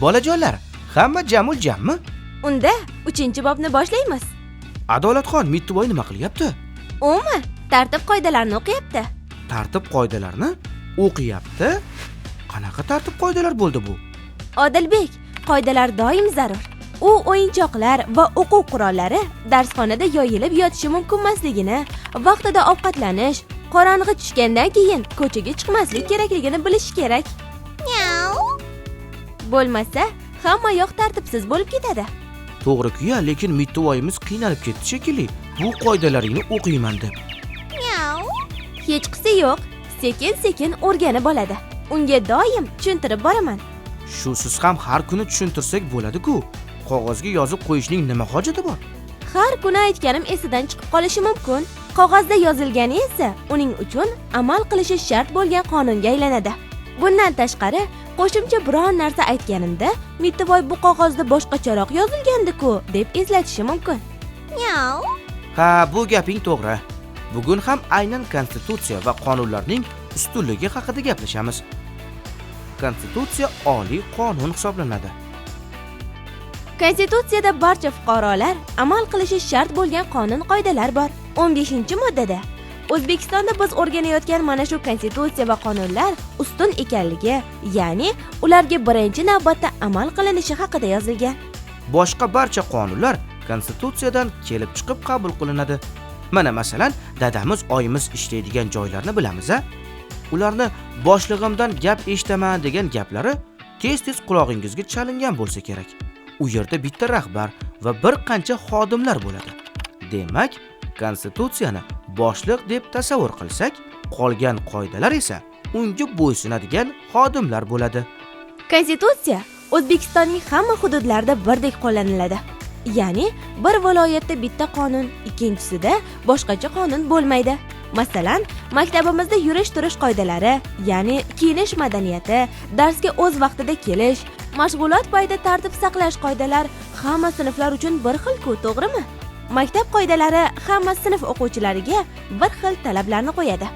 Bolajonlar, hamma jamul jammi? Unda 3-bobni boshlaymiz. Adolatxon Mittivoy nima qilyapti? Umi tartib qoidalarini o'qiyapti. Tartib qoidalarini o'qiyapti? Qanaqa tartib qoidalar bo'ldi bu? Odilbek, qoidalar doim zarur. U o'yinchoqlar va o'quv qurollari darsxonada yoyilib yotishi mumkin emasligini, vaqtida ovqatlanish, qorong'i tushgandan keyin ko'chaga chiqmaslik kerakligini bilish kerak. Bo'lmasa, hamma yoq tartibsiz bo'lib ketadi. To'g'ri-ku, lekin Mittivoyimiz qiynalib ketdi shekilli. Bu qoidalaringni o'qiyman deb. Hech qisi yo'q, sekin-sekin o'rganib oladi. Unga doim tushuntirib boraman. Shusiz ham har kuni tushuntirsak bo'ladi-ku. Qog'ozga yozib qo'yishning nima hojati bor? Har kuni aytganim esidan chiqib qolishi mumkin. Qog'ozda yozilgani esa uning uchun amal qilishi shart bo'lgan qonunga aylanadi. Bundan tashqari, qo'shimcha biror narsa aytganimda, Mittivoy bu qog'ozda boshqacharoq yozilgandi-ku deb eslatishi mumkin. Ha, bu gaping to'g'ri. Bugun ham aynan konstitutsiya va qonunlarning ustunligi haqida gaplashamiz. Konstitutsiya oliy qonun hisoblanadi. Konstitutsiyada barcha fuqarolar amal qilishi shart bo'lgan qonun qoidalar bor. 15-moddada O'zbekistonda biz o'rganayotgan mana shu konstitutsiya va qonunlar ustun ekanligi, ya'ni ularga birinchi navbatda amal qilinishi haqida yozilgan. Boshqa barcha qonunlar konstitutsiyadan kelib chiqib qabul qilinadi. Mana masalan, dadamiz oyimiz ishlaydigan joylarni bilamiz-a? Ularni boshlig'imdan gap eshitaman degan gaplari tez-tez qulog'ingizga chalingan bo'lsa kerak. U yerda bitta rahbar va bir qancha xodimlar bo'ladi. Demak, konstitutsiyani boshliq deb tasavvur qilsak, qolgan qoidalar esa unga bo'ysunadigan xodimlar bo'ladi. Konstitutsiya O'zbekistonning hamma hududlarida birdek qo'llaniladi. Ya'ni bir viloyatda bitta qonun, ikkinchisida boshqacha qonun bo'lmaydi. Masalan, maktabimizda yurish-turish qoidalari, ya'ni kiyinish madaniyati, darsga o'z vaqtida kelish, mashg'ulot paytida tartib saqlash qoidalar hamma sinflar uchun bir xil-ku, to'g'rimi? Maktab qoidalari hamma sinf o'quvchilariga bir xil talablarni qo'yadi.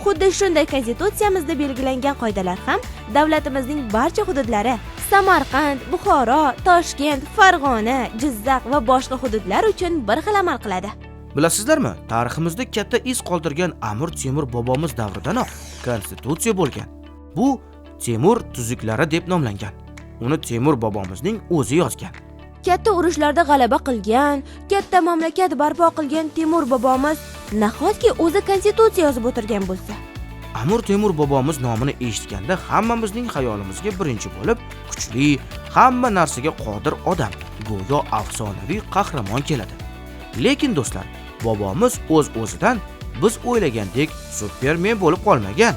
Xuddi shunday konstitutsiyamizda belgilangan qoidalar ham davlatimizning barcha hududlari, Samarqand, Buxoro, Toshkent, Farg'ona, Jizzax va boshqa hududlar uchun bir xil amal qiladi. Bilasizlarmi, tariximizda katta iz qoldirgan Amir Temur bobomiz davridanoq konstitutsiya bo'lgan. Bu Temur tuzuklari deb nomlangan. Uni Temur bobomizning o'zi yozgan. Katta urushlarda g'alaba qilgan, katta mamlakat barpo qilgan Temur bobomiz nahotki o'zi konstitutsiya yozib o'tirgan bo'lsa? Amir Temur bobomiz nomini eshitganda hammamizning xayolimizga birinchi bo'lib kuchli, hamma narsaga qodir odam, go'yo afsonaviy qahramon keladi. Lekin do'stlar, bobomiz o'z-o'zidan biz o'ylagandek supermen bo'lib qolmagan.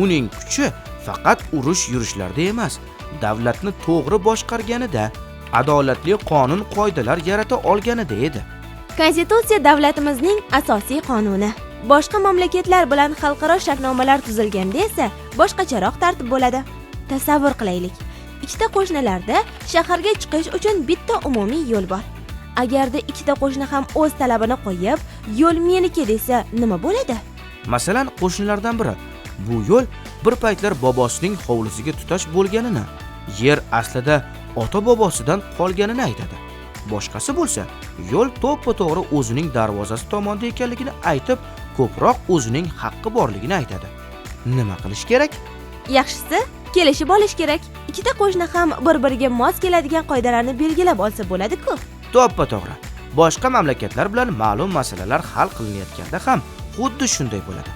Uning kuchi faqat urush yurishlarda emas, davlatni to'g'ri boshqarganida, adolatli qonun qoidalar yarata olganida edi. Konstitutsiya davlatimizning asosiy qonuni. Boshqa mamlakatlar bilan xalqaro shartnomalar tuzilganda esa boshqacharoq tartib bo'ladi. Tasavvur qilaylik. Ikkita qo'shnilarda shaharga chiqish uchun bitta umumiy yo'l bor. Agarda ikkita qo'shni ham o'z talabini qo'yib, yo'l meniki desa, nima bo'ladi? Masalan, qo'shnilardan biri bu yo'l bir paytlar bobosining hovlisiga tutash bo'lganini, yer aslida ota-bobosidan qolganini aytadi. Boshqasi bo'lsa, yo'l to'ppa-to'g'ri o'zining darvozasi tomonda ekanligini aytib, ko'proq o'zining haqqi borligini aytadi. Nima qilish kerak? Yaxshisi, kelishib olish kerak. Ikkita qo'shni ham bir-biriga mos keladigan qoidalarni belgilab olsa bo'ladi-ku. To'ppa-to'g'ri. Boshqa mamlakatlar bilan ma'lum masalalar hal qilinayotganda ham xuddi shunday bo'ladi.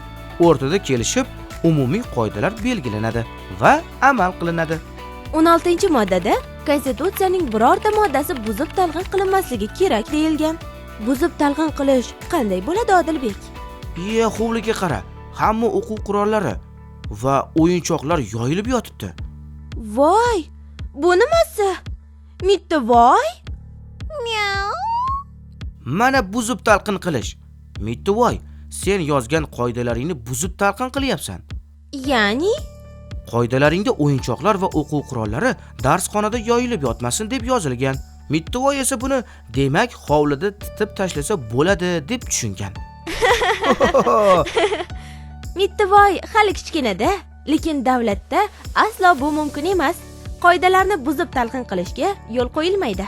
O'rtada kelishib, umumiy qoidalar belgilanadi va amal qilinadi. 16-moddada Konstitutsiyaning birorta moddasi buzib talqin qilinmasligi kerak deyilgan. Buzib talqin qilish qanday bo'ladi, Odilbek? Hovliga qara. Hamma o'quv qurollari va o'yinchoqlar yoyilib yotibdi. Voy! Bu nimasi? Mittivoy? Mana buzib talqin qilish. Mittivoy, sen yozgan qoidalaringni buzib talqin qilyapsan. Ya'ni qoidalaringda o'yinchoqlar va o'quv qurollari darsxonada yoyilib yotmasin deb yozilgan. Mittivoy esa buni demak hovlida titib tashlasa bo'ladi deb tushungan. Mittivoy hali kichkinada, lekin davlatda aslo bu mumkin emas. qoidalarni buzib talqin qilishga yo'l qo'yilmaydi.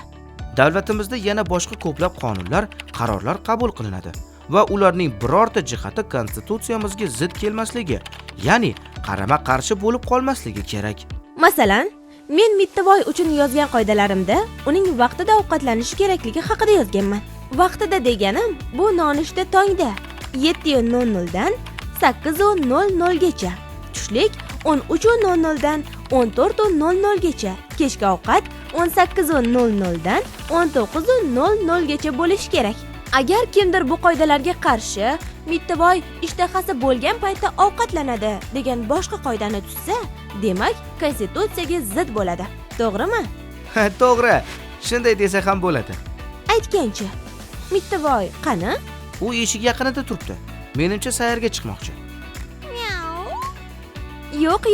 Davlatimizda yana boshqa ko'plab qonunlar, qarorlar qabul qilinadi va ularning birorta jihati konstitutsiyamizga zid kelmasligi, ya'ni qarama-qarshi bo'lib qolmasligi kerak. Masalan, men Mittivoy uchun yozgan qoidalarimda uning vaqtida ovqatlanishi kerakligi haqida yozganman. Vaqtida deganim bu nonushta tongda 7:00 dan 8:00 gacha, tushlik 13:00 dan 14:00 gacha, kechki ovqat 18:00 dan 19:00 gacha bo'lishi kerak. Agar kimdir bu qoidalarga qarshi Mittivoy ishtahasi bo'lgan paytda ovqatlanadi degan boshqa qoidani tuzsa, demak konstitutsiyaga zid bo'ladi. To'g'rimi? To'g'ri, shunday desa ham bo'ladi. Aytgancha, Mittivoy qani? U eshik yaqinida turibdi. Menimcha sayrga chiqmoqchi. Yo'q,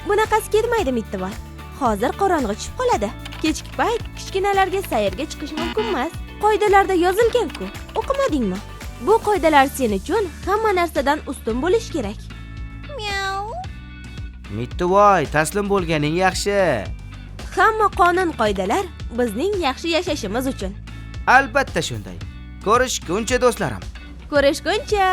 bunaqasi ketmaydi Mittivoy. Hozir qorong'i tushib qoladi. Kechki payt kichkinalarga sayrga chiqish mumkin emas. Qoidalarda yozilgan-ku. O'qimadingmi? Bu qoidalar sen uchun hamma narsadan ustun bo'lish kerak. Mittivoy, taslim bo'lganing yaxshi. Hamma qonun qoidalar bizning yaxshi yashashimiz uchun. Albatta shunday. Ko'rishguncha do'stlarim. Ko'rishguncha.